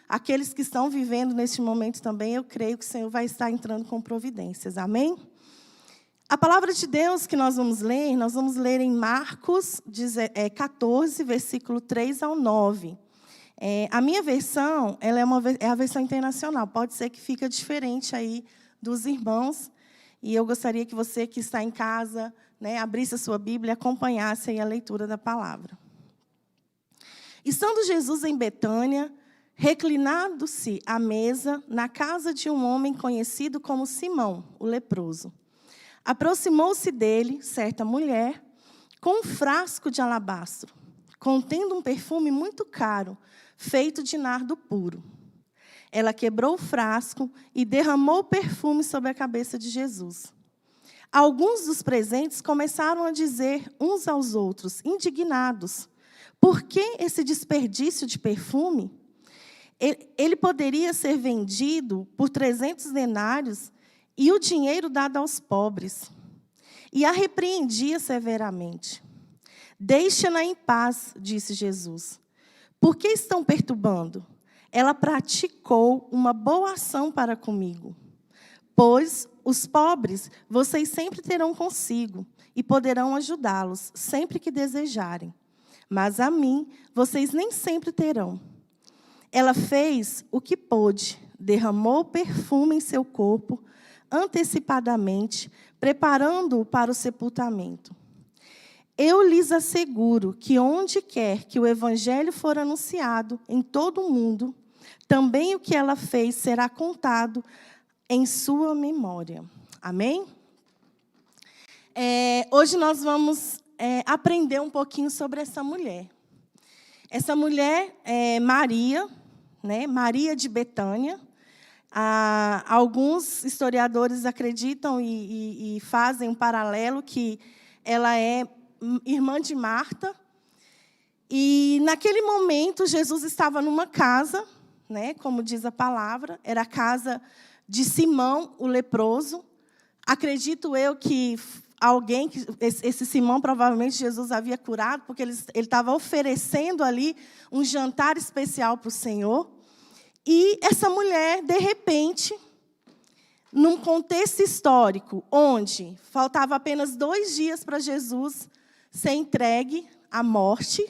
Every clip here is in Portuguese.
aqueles que estão vivendo neste momento também, eu creio que o Senhor vai estar entrando com providências. Amém? A palavra de Deus que nós vamos ler em Marcos 14, versículo 3 ao 9. A minha versão, é a versão internacional. Pode ser que fique diferente aí dos irmãos. E eu gostaria que você que está em casa, abrisse a sua Bíblia e acompanhasse aí a leitura da palavra. Estando Jesus em Betânia, reclinado-se à mesa na casa de um homem conhecido como Simão, o leproso. Aproximou-se dele certa mulher com um frasco de alabastro, contendo um perfume muito caro, feito de nardo puro. Ela quebrou o frasco e derramou o perfume sobre a cabeça de Jesus. Alguns dos presentes começaram a dizer uns aos outros, indignados: por que esse desperdício de perfume? Ele poderia ser vendido por 300 denários e o dinheiro dado aos pobres. E a repreendia severamente. Deixa-na em paz, disse Jesus. Por que estão perturbando? Ela praticou uma boa ação para comigo. Pois os pobres vocês sempre terão consigo e poderão ajudá-los sempre que desejarem. Mas a mim vocês nem sempre terão. Ela fez o que pôde, derramou perfume em seu corpo, antecipadamente, preparando-o para o sepultamento. Eu lhes asseguro que onde quer que o evangelho for anunciado em todo o mundo, também o que ela fez será contado em sua memória. Amém? Hoje nós vamos aprender um pouquinho sobre essa mulher. Essa mulher é Maria, Maria de Betânia. Alguns historiadores acreditam e fazem um paralelo que ela é irmã de Marta. E, naquele momento, Jesus estava numa casa, como diz a palavra, era a casa de Simão, o leproso. Acredito eu que esse Simão, provavelmente, Jesus havia curado, porque ele estava oferecendo ali um jantar especial para o Senhor. E essa mulher, de repente, num contexto histórico, onde faltava apenas 2 dias para Jesus ser entregue à morte,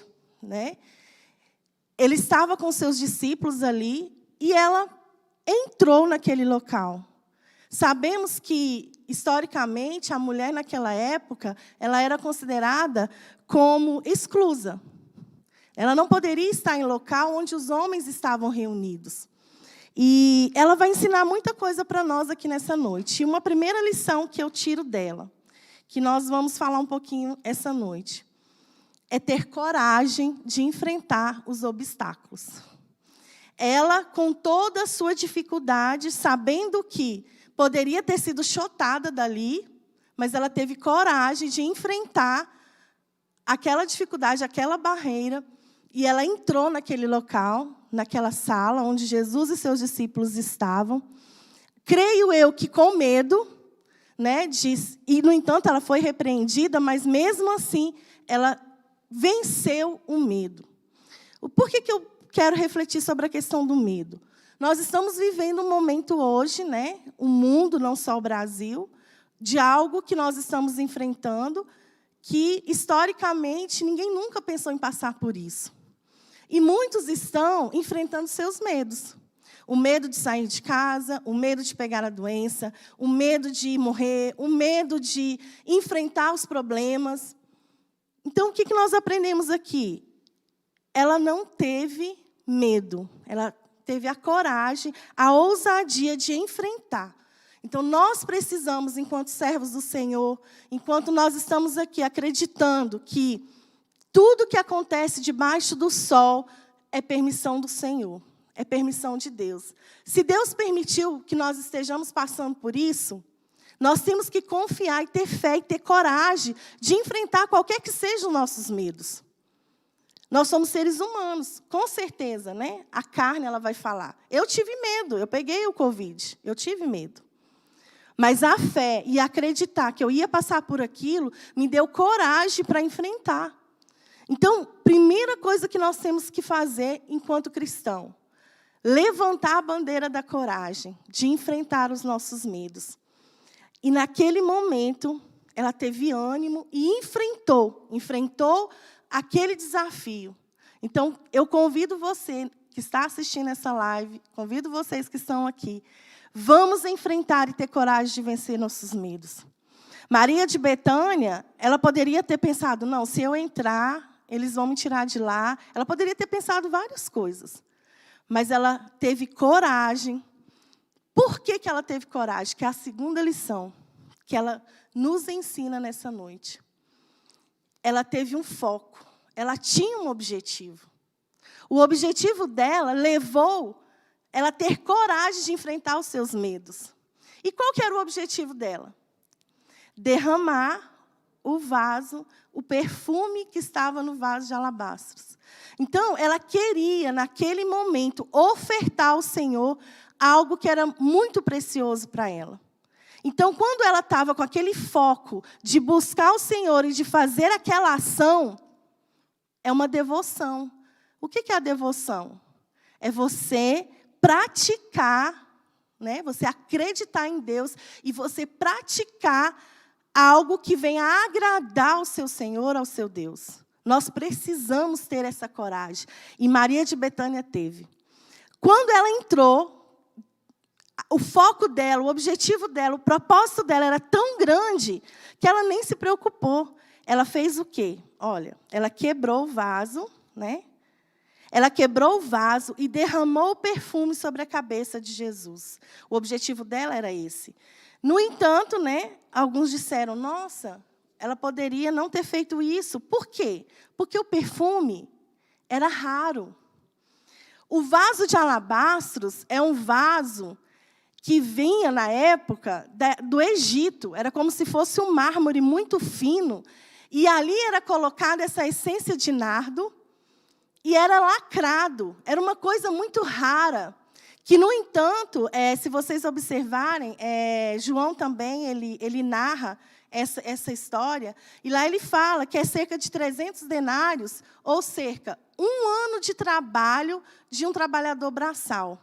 ele estava com seus discípulos ali, e ela entrou naquele local. Sabemos que, historicamente, a mulher naquela época, ela era considerada como exclusa. Ela não poderia estar em local onde os homens estavam reunidos. E ela vai ensinar muita coisa para nós aqui nessa noite. E uma primeira lição que eu tiro dela, que nós vamos falar um pouquinho essa noite, é ter coragem de enfrentar os obstáculos. Ela, com toda a sua dificuldade, sabendo que poderia ter sido chutada dali, mas ela teve coragem de enfrentar aquela dificuldade, aquela barreira, e ela entrou naquele local, naquela sala onde Jesus e seus discípulos estavam. Creio eu que com medo, e, no entanto, ela foi repreendida, mas, mesmo assim, ela venceu o medo. Por que eu quero refletir sobre a questão do medo? Nós estamos vivendo um momento hoje, o mundo, não só o Brasil, de algo que nós estamos enfrentando, que, historicamente, ninguém nunca pensou em passar por isso. E muitos estão enfrentando seus medos. O medo de sair de casa, o medo de pegar a doença, o medo de morrer, o medo de enfrentar os problemas. Então, o que nós aprendemos aqui? Ela não teve medo, ela teve a coragem, a ousadia de enfrentar. Então, nós precisamos, enquanto servos do Senhor, enquanto nós estamos aqui acreditando que tudo que acontece debaixo do sol é permissão do Senhor, é permissão de Deus. Se Deus permitiu que nós estejamos passando por isso, nós temos que confiar e ter fé e ter coragem de enfrentar qualquer que sejam os nossos medos. Nós somos seres humanos, com certeza, A carne, ela vai falar. Eu tive medo, eu peguei o Covid, eu tive medo. Mas a fé e acreditar que eu ia passar por aquilo me deu coragem para enfrentar. Então, primeira coisa que nós temos que fazer enquanto cristão, levantar a bandeira da coragem, de enfrentar os nossos medos. E naquele momento, ela teve ânimo e enfrentou aquele desafio. Então, eu convido você que está assistindo essa live, convido vocês que estão aqui, vamos enfrentar e ter coragem de vencer nossos medos. Maria de Betânia, ela poderia ter pensado, não, se eu entrar, eles vão me tirar de lá. Ela poderia ter pensado várias coisas. Mas ela teve coragem. Por que ela teve coragem? Que é a segunda lição que ela nos ensina nessa noite. Ela teve um foco. Ela tinha um objetivo. O objetivo dela levou ela a ter coragem de enfrentar os seus medos. E qual que era o objetivo dela? Derramar o vaso, o perfume que estava no vaso de alabastros. Então, ela queria, naquele momento, ofertar ao Senhor algo que era muito precioso para ela. Então, quando ela estava com aquele foco de buscar o Senhor e de fazer aquela ação, é uma devoção. O que é a devoção? É você praticar, né? Você acreditar em Deus e você praticar algo que venha agradar ao seu Senhor, ao seu Deus. Nós precisamos ter essa coragem. E Maria de Betânia teve. Quando ela entrou, o foco dela, o objetivo dela, o propósito dela era tão grande que ela nem se preocupou. Ela fez o quê? Olha, ela quebrou o vaso, né? Ela quebrou o vaso e derramou o perfume sobre a cabeça de Jesus. O objetivo dela era esse. No entanto, né, alguns disseram, nossa, ela poderia não ter feito isso. Por quê? Porque o perfume era raro. O vaso de alabastros é um vaso que vinha, na época, do Egito. Era como se fosse um mármore muito fino. E ali era colocada essa essência de nardo e era lacrado. Era uma coisa muito rara. Que, no entanto, se vocês observarem, João também ele narra essa história, e lá ele fala que é cerca de 300 denários, ou cerca um ano de trabalho de um trabalhador braçal.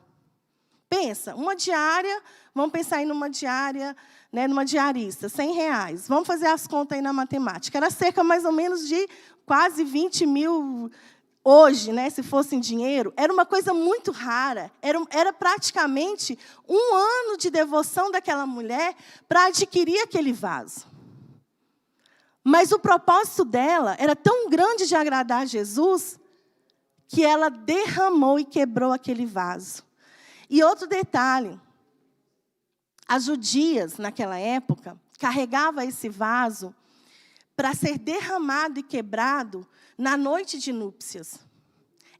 Pensa, uma diária, vamos pensar aí numa diária, né, numa diarista, R$100. Vamos fazer as contas aí na matemática. Era cerca mais ou menos de quase 20 mil. Hoje, né, se fosse em dinheiro, era uma coisa muito rara. Era praticamente um ano de devoção daquela mulher para adquirir aquele vaso. Mas o propósito dela era tão grande de agradar a Jesus que ela derramou e quebrou aquele vaso. E outro detalhe, as judias, naquela época, carregavam esse vaso para ser derramado e quebrado na noite de núpcias.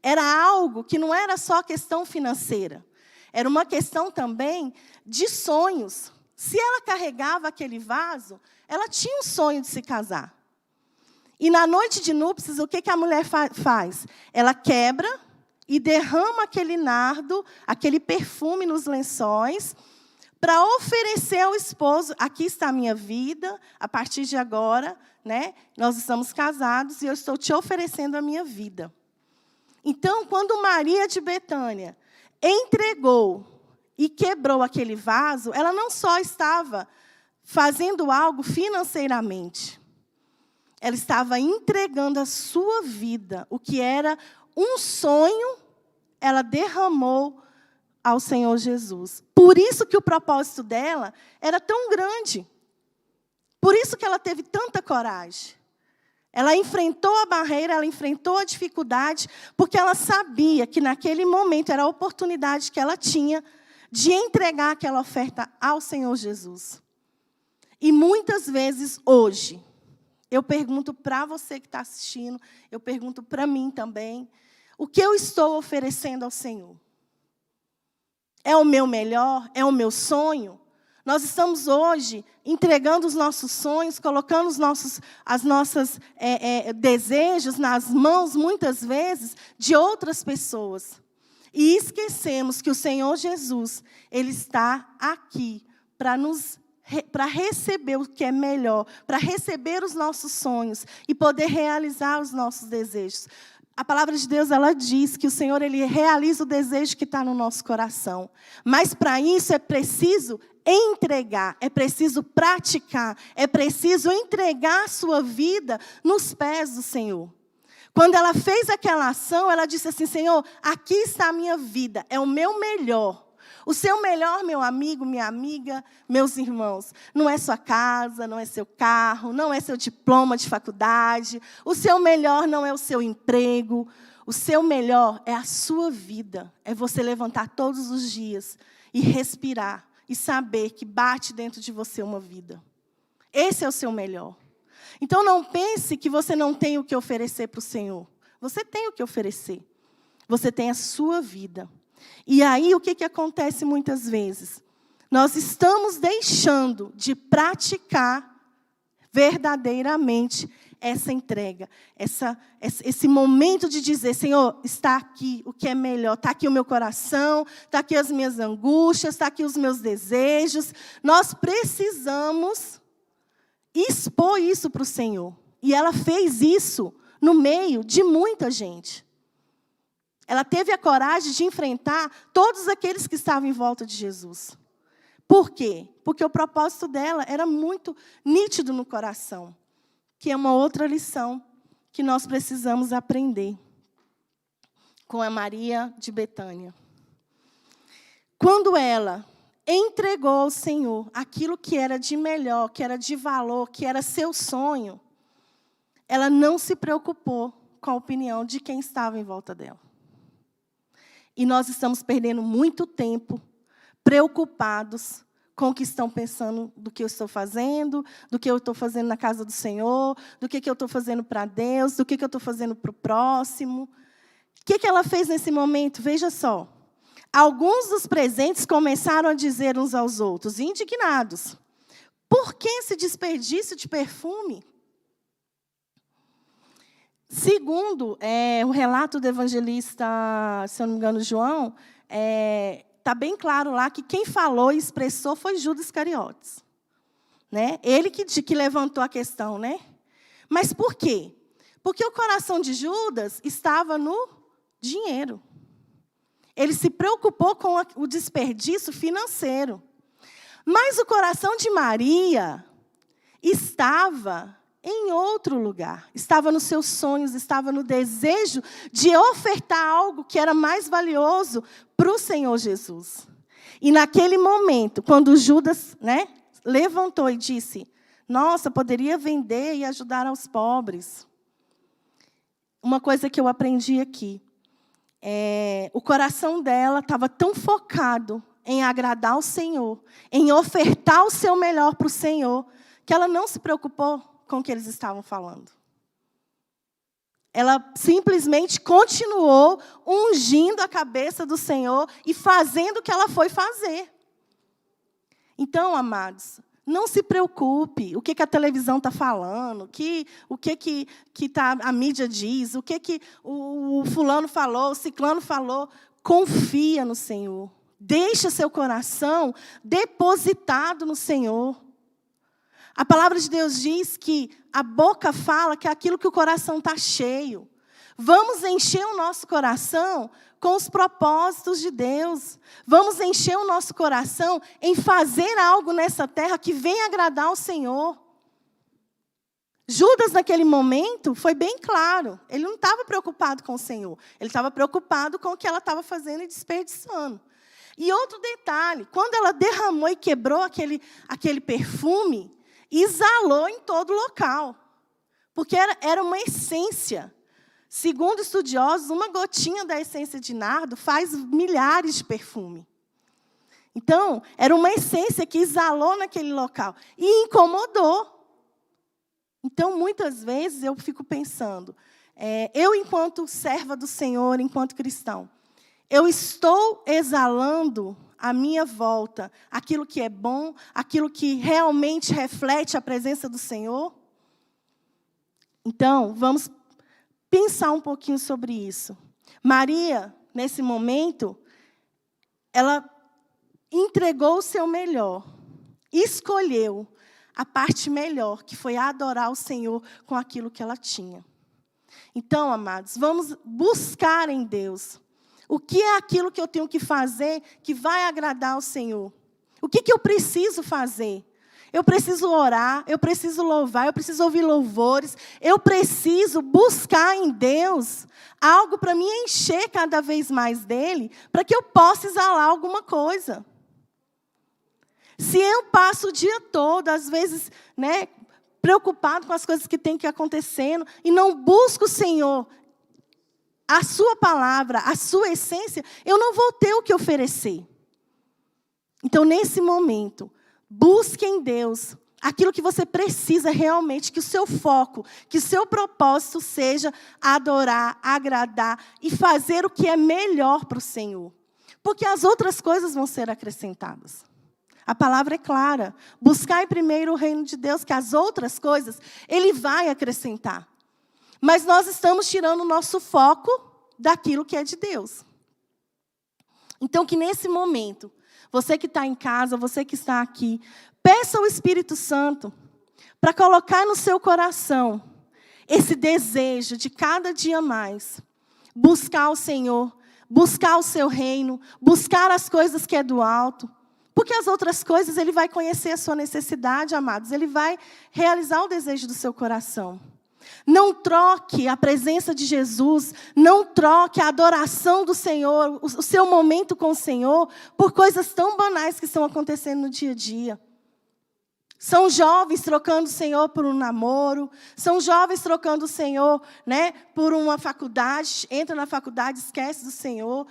Era algo que não era só questão financeira. Era uma questão também de sonhos. Se ela carregava aquele vaso, ela tinha um sonho de se casar. E na noite de núpcias, o que a mulher faz? Ela quebra e derrama aquele nardo, aquele perfume nos lençóis, para oferecer ao esposo, aqui está a minha vida, a partir de agora, né, nós estamos casados e eu estou te oferecendo a minha vida. Então, quando Maria de Betânia entregou e quebrou aquele vaso, ela não só estava fazendo algo financeiramente, ela estava entregando a sua vida, o que era um sonho, ela derramou ao Senhor Jesus. Por isso que o propósito dela era tão grande. Por isso que ela teve tanta coragem. Ela enfrentou a barreira, ela enfrentou a dificuldade, porque ela sabia que naquele momento era a oportunidade que ela tinha de entregar aquela oferta ao Senhor Jesus. E muitas vezes hoje, eu pergunto para você que está assistindo, eu pergunto para mim também, o que eu estou oferecendo ao Senhor? É o meu melhor? É o meu sonho? Nós estamos hoje entregando os nossos sonhos, colocando os nossos desejos nas mãos, muitas vezes, de outras pessoas. E esquecemos que o Senhor Jesus, Ele está aqui para receber o que é melhor, para receber os nossos sonhos e poder realizar os nossos desejos. a palavra de Deus, ela diz que o Senhor, Ele realiza o desejo que está no nosso coração. Mas para isso é preciso entregar, é preciso praticar, é preciso entregar a sua vida nos pés do Senhor. Quando ela fez aquela ação, ela disse assim: Senhor, aqui está a minha vida, é o meu melhor. O seu melhor, meu amigo, minha amiga, meus irmãos, não é sua casa, não é seu carro, não é seu diploma de faculdade. O seu melhor não é o seu emprego. O seu melhor é a sua vida. É você levantar todos os dias e respirar e saber que bate dentro de você uma vida. Esse é o seu melhor. Então, não pense que você não tem o que oferecer para o Senhor. Você tem o que oferecer. Você tem a sua vida. E aí, o que acontece muitas vezes? Nós estamos deixando de praticar verdadeiramente essa entrega, esse momento de dizer: Senhor, está aqui o que é melhor, está aqui o meu coração, está aqui as minhas angústias, está aqui os meus desejos. Nós precisamos expor isso para o Senhor. E ela fez isso no meio de muita gente. Ela teve a coragem de enfrentar todos aqueles que estavam em volta de Jesus. Por quê? Porque o propósito dela era muito nítido no coração, que é uma outra lição que nós precisamos aprender com a Maria de Betânia. Quando ela entregou ao Senhor aquilo que era de melhor, que era de valor, que era seu sonho, ela não se preocupou com a opinião de quem estava em volta dela. E nós estamos perdendo muito tempo preocupados com o que estão pensando do que eu estou fazendo, do que eu estou fazendo na casa do Senhor, do que eu estou fazendo para Deus, do que eu estou fazendo para o próximo. O que ela fez nesse momento? Veja só. Alguns dos presentes começaram a dizer uns aos outros, indignados: por que esse desperdício de perfume? Segundo o relato do evangelista, se eu não me engano, João, está bem claro lá que quem falou e expressou foi Judas Iscariotes. Né? Ele que levantou a questão. Né? Mas por quê? Porque o coração de Judas estava no dinheiro. Ele se preocupou com o desperdício financeiro. Mas o coração de Maria estava em outro lugar. Estava nos seus sonhos, estava no desejo de ofertar algo que era mais valioso para o Senhor Jesus. E naquele momento, quando Judas, levantou e disse: nossa, poderia vender e ajudar aos pobres. Uma coisa que eu aprendi aqui, o coração dela estava tão focado em agradar ao Senhor, em ofertar o seu melhor para o Senhor, que ela não se preocupou com o que eles estavam falando. Ela simplesmente continuou ungindo a cabeça do Senhor e fazendo o que ela foi fazer. Então, amados, não se preocupe o que a televisão está falando, o que a mídia diz, o que o fulano falou, o ciclano falou. Confia no Senhor. Deixa seu coração depositado no Senhor. A palavra de Deus diz que a boca fala que é aquilo que o coração está cheio. Vamos encher o nosso coração com os propósitos de Deus. Vamos encher o nosso coração em fazer algo nessa terra que venha agradar ao Senhor. Judas, naquele momento, foi bem claro. Ele não estava preocupado com o Senhor. Ele estava preocupado com o que ela estava fazendo e desperdiçando. E outro detalhe, quando ela derramou e quebrou aquele perfume, exalou em todo o local. Porque era uma essência. Segundo estudiosos, uma gotinha da essência de nardo faz milhares de perfume. Então, era uma essência que exalou naquele local. E incomodou. Então, muitas vezes, eu fico pensando, eu, enquanto serva do Senhor, enquanto cristão, eu estou exalando à minha volta aquilo que é bom, aquilo que realmente reflete a presença do Senhor? Então, vamos pensar um pouquinho sobre isso. Maria, nesse momento, ela entregou o seu melhor, escolheu a parte melhor, que foi adorar o Senhor com aquilo que ela tinha. Então, amados, vamos buscar em Deus. O que é aquilo que eu tenho que fazer que vai agradar ao Senhor? O que eu preciso fazer? Eu preciso orar, eu preciso louvar, eu preciso ouvir louvores, eu preciso buscar em Deus algo para me encher cada vez mais dele, para que eu possa exalar alguma coisa. Se eu passo o dia todo, às vezes, preocupado com as coisas que têm que acontecendo, e não busco o Senhor, a sua palavra, a sua essência, eu não vou ter o que oferecer. Então, nesse momento, busque em Deus aquilo que você precisa realmente, que o seu foco, que o seu propósito seja adorar, agradar e fazer o que é melhor para o Senhor. Porque as outras coisas vão ser acrescentadas. A palavra é clara. Buscai primeiro o reino de Deus, que as outras coisas Ele vai acrescentar. Mas nós estamos tirando o nosso foco daquilo que é de Deus. Então, que nesse momento, você que está em casa, você que está aqui, peça ao Espírito Santo para colocar no seu coração esse desejo de cada dia mais buscar o Senhor, buscar o seu reino, buscar as coisas que é do alto. Porque as outras coisas, Ele vai conhecer a sua necessidade, amados. Ele vai realizar o desejo do seu coração. Não troque a presença de Jesus, não troque a adoração do Senhor, o seu momento com o Senhor, por coisas tão banais que estão acontecendo no dia a dia. São jovens trocando o Senhor por um namoro, são jovens trocando o Senhor, por uma faculdade, entra na faculdade, esquece do Senhor,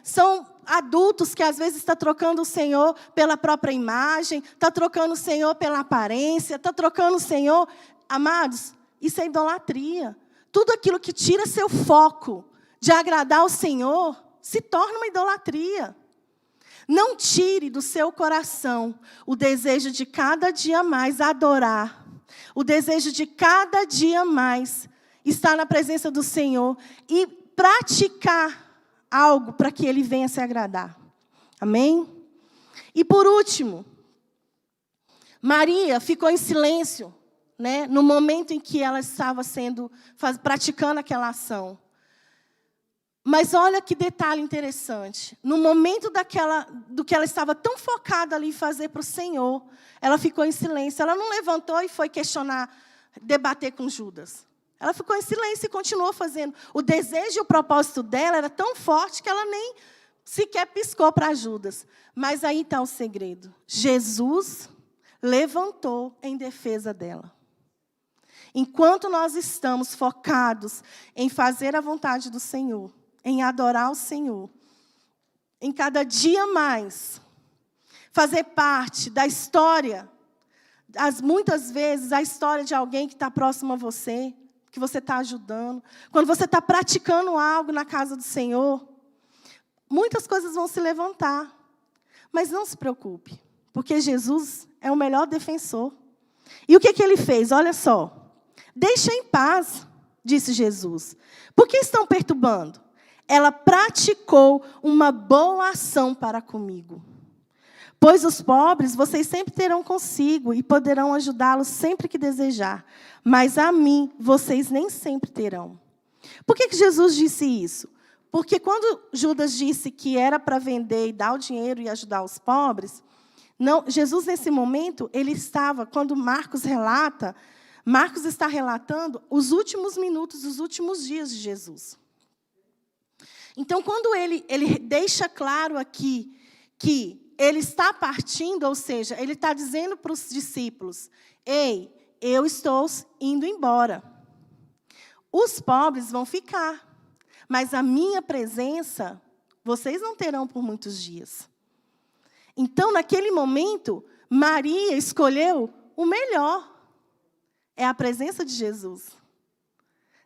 São adultos que às vezes estão trocando o Senhor pela própria imagem, está trocando o Senhor pela aparência, está trocando o Senhor. Amados, isso é idolatria. Tudo aquilo que tira seu foco de agradar ao Senhor se torna uma idolatria. Não tire do seu coração o desejo de cada dia mais adorar, o desejo de cada dia mais estar na presença do Senhor e praticar algo para que Ele venha se agradar. Amém? E por último, Maria ficou em silêncio, no momento em que ela estava praticando aquela ação. Mas olha que detalhe interessante. No momento do que ela estava tão focada ali em fazer para o Senhor, ela ficou em silêncio. Ela não levantou e foi questionar, debater com Judas. Ela ficou em silêncio e continuou fazendo. O desejo e o propósito dela era tão forte que ela nem sequer piscou para Judas. Mas aí está o segredo. Jesus levantou em defesa dela. Enquanto nós estamos focados em fazer a vontade do Senhor, em adorar o Senhor, em cada dia mais, fazer parte da história, muitas vezes a história de alguém que está próximo a você, que você está ajudando. Quando você está praticando algo na casa do Senhor, muitas coisas vão se levantar. Mas não se preocupe, porque Jesus é o melhor defensor. E o que Ele fez? Olha só. Deixa em paz, disse Jesus. Por que estão perturbando? Ela praticou uma boa ação para comigo. Pois os pobres vocês sempre terão consigo e poderão ajudá-los sempre que desejar. Mas a mim vocês nem sempre terão. Por que Jesus disse isso? Porque quando Judas disse que era para vender e dar o dinheiro e ajudar os pobres, não, Jesus nesse momento, quando Marcos relata, Marcos está relatando os últimos minutos, os últimos dias de Jesus. Então, quando ele deixa claro aqui que ele está partindo, ou seja, ele está dizendo para os discípulos, ei, eu estou indo embora. Os pobres vão ficar, mas a minha presença, vocês não terão por muitos dias. Então, naquele momento, Maria escolheu o melhor. É a presença de Jesus.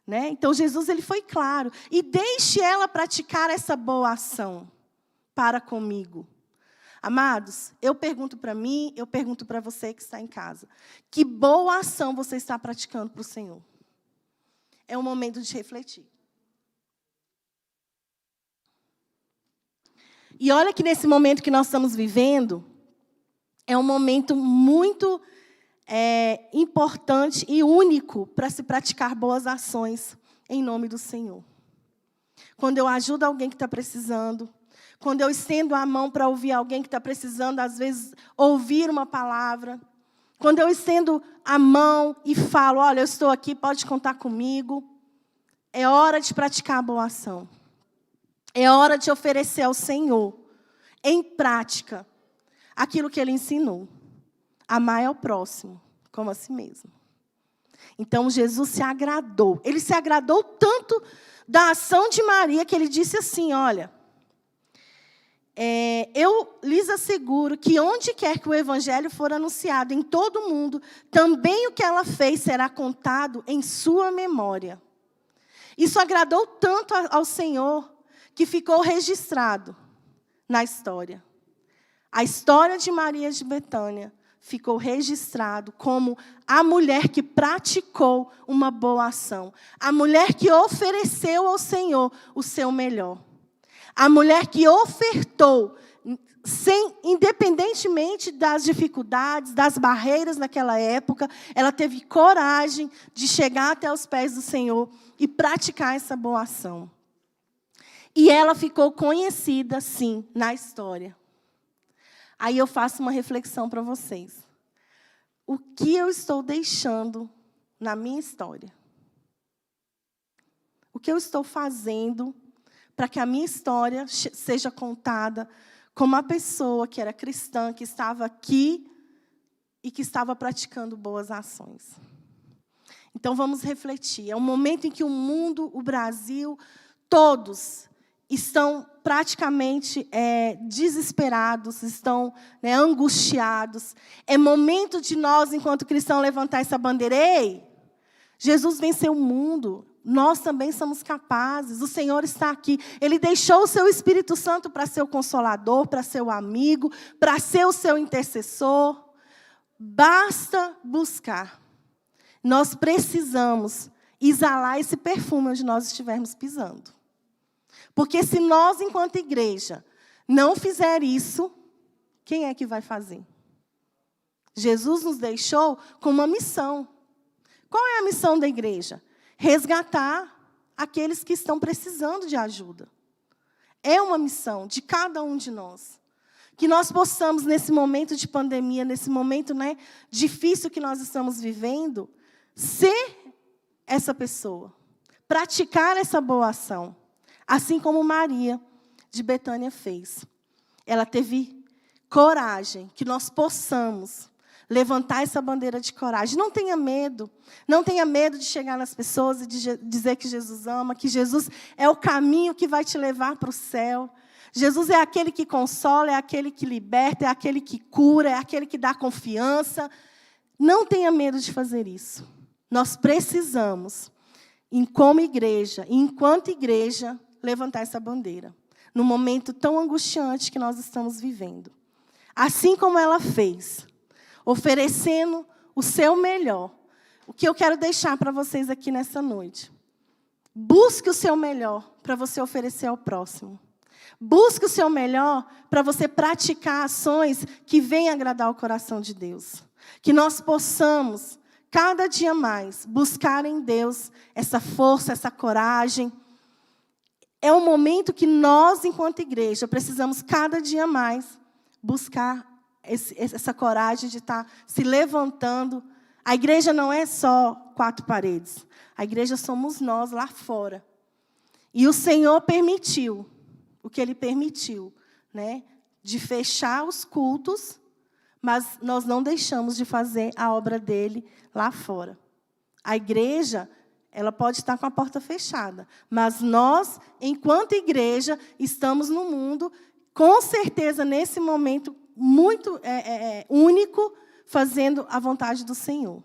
Então, Jesus ele foi claro. E deixe ela praticar essa boa ação para comigo. Amados, eu pergunto para mim, eu pergunto para você que está em casa. Que boa ação você está praticando para o Senhor? É um momento de refletir. E olha que nesse momento que nós estamos vivendo, é um momento muito importante e único para se praticar boas ações em nome do Senhor. Quando eu ajudo alguém que está precisando, quando eu estendo a mão para ouvir alguém que está precisando, às vezes, ouvir uma palavra, quando eu estendo a mão e falo, olha, eu estou aqui, pode contar comigo, é hora de praticar a boa ação. É hora de oferecer ao Senhor, em prática, aquilo que Ele ensinou. Amar ao próximo, como a si mesmo. Então, Jesus se agradou. Ele se agradou tanto da ação de Maria, que Ele disse assim, olha, eu lhes asseguro que onde quer que o Evangelho for anunciado em todo o mundo, também o que ela fez será contado em sua memória. Isso agradou tanto ao Senhor, que ficou registrado na história. A história de Maria de Betânia ficou registrado como a mulher que praticou uma boa ação. A mulher que ofereceu ao Senhor o seu melhor. A mulher que ofertou, independentemente das dificuldades, das barreiras naquela época, ela teve coragem de chegar até os pés do Senhor e praticar essa boa ação. E ela ficou conhecida, sim, na história. Aí eu faço uma reflexão para vocês. O que eu estou deixando na minha história? O que eu estou fazendo para que a minha história seja contada como uma pessoa que era cristã, que estava aqui e que estava praticando boas ações? Então, vamos refletir. É um momento em que o mundo, o Brasil, todos estão praticamente desesperados, estão angustiados. É momento de nós, enquanto cristãos, levantar essa bandeira. Ei, Jesus venceu o mundo. Nós também somos capazes. O Senhor está aqui. Ele deixou o seu Espírito Santo para ser o consolador, para ser o amigo, para ser o seu intercessor. Basta buscar. Nós precisamos exalar esse perfume onde nós estivermos pisando. Porque se nós, enquanto igreja, não fizer isso, quem é que vai fazer? Jesus nos deixou com uma missão. Qual é a missão da igreja? Resgatar aqueles que estão precisando de ajuda. É uma missão de cada um de nós. Que nós possamos, nesse momento de pandemia, nesse momento difícil que nós estamos vivendo, ser essa pessoa. Praticar essa boa ação. Assim como Maria de Betânia fez. Ela teve coragem, que nós possamos levantar essa bandeira de coragem. Não tenha medo. Não tenha medo de chegar nas pessoas e de dizer que Jesus ama, que Jesus é o caminho que vai te levar para o céu. Jesus é aquele que consola, é aquele que liberta, é aquele que cura, é aquele que dá confiança. Não tenha medo de fazer isso. Nós precisamos, como igreja, enquanto igreja, levantar essa bandeira, no momento tão angustiante que nós estamos vivendo. Assim como ela fez, oferecendo o seu melhor. O que eu quero deixar para vocês aqui nessa noite. Busque o seu melhor para você oferecer ao próximo. Busque o seu melhor para você praticar ações que venham agradar o coração de Deus. Que nós possamos, cada dia mais, buscar em Deus essa força, essa coragem. É um momento que nós, enquanto igreja, precisamos cada dia mais buscar essa coragem de estar se levantando. A igreja não é só 4 paredes. A igreja somos nós lá fora. E o Senhor permitiu, o que Ele permitiu, de fechar os cultos, mas nós não deixamos de fazer a obra dEle lá fora. A igreja, ela pode estar com a porta fechada, mas nós, enquanto igreja, estamos no mundo, com certeza, nesse momento muito único, fazendo a vontade do Senhor.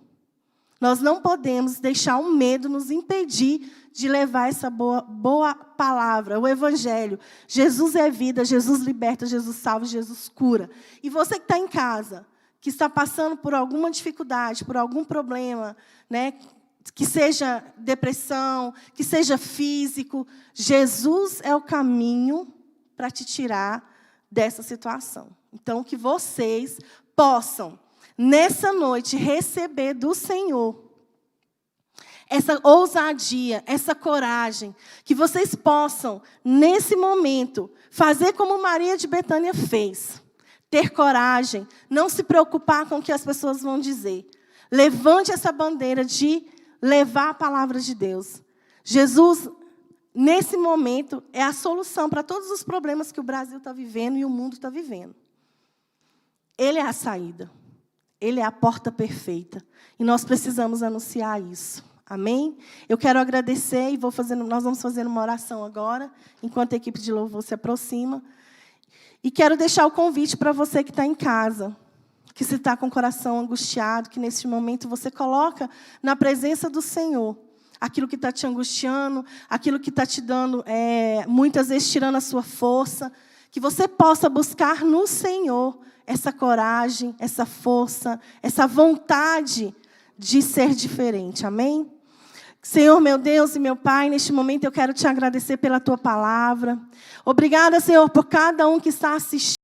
Nós não podemos deixar o medo nos impedir de levar essa boa palavra, o Evangelho. Jesus é vida, Jesus liberta, Jesus salva, Jesus cura. E você que está em casa, que está passando por alguma dificuldade, por algum problema, que seja depressão, que seja físico, Jesus é o caminho para te tirar dessa situação. Então, que vocês possam, nessa noite, receber do Senhor essa ousadia, essa coragem, que vocês possam, nesse momento, fazer como Maria de Betânia fez. Ter coragem, não se preocupar com o que as pessoas vão dizer. Levante essa bandeira de levar a palavra de Deus. Jesus, nesse momento, é a solução para todos os problemas que o Brasil está vivendo e o mundo está vivendo. Ele é a saída. Ele é a porta perfeita. E nós precisamos anunciar isso. Amém? Eu quero agradecer e nós vamos fazer uma oração agora, enquanto a equipe de louvor se aproxima. E quero deixar o convite para você que está em casa, que se está com o coração angustiado, que neste momento você coloca na presença do Senhor aquilo que está te angustiando, aquilo que está te dando, muitas vezes tirando a sua força, que você possa buscar no Senhor essa coragem, essa força, essa vontade de ser diferente. Amém? Senhor, meu Deus e meu Pai, neste momento eu quero te agradecer pela Tua palavra. Obrigada, Senhor, por cada um que está assistindo.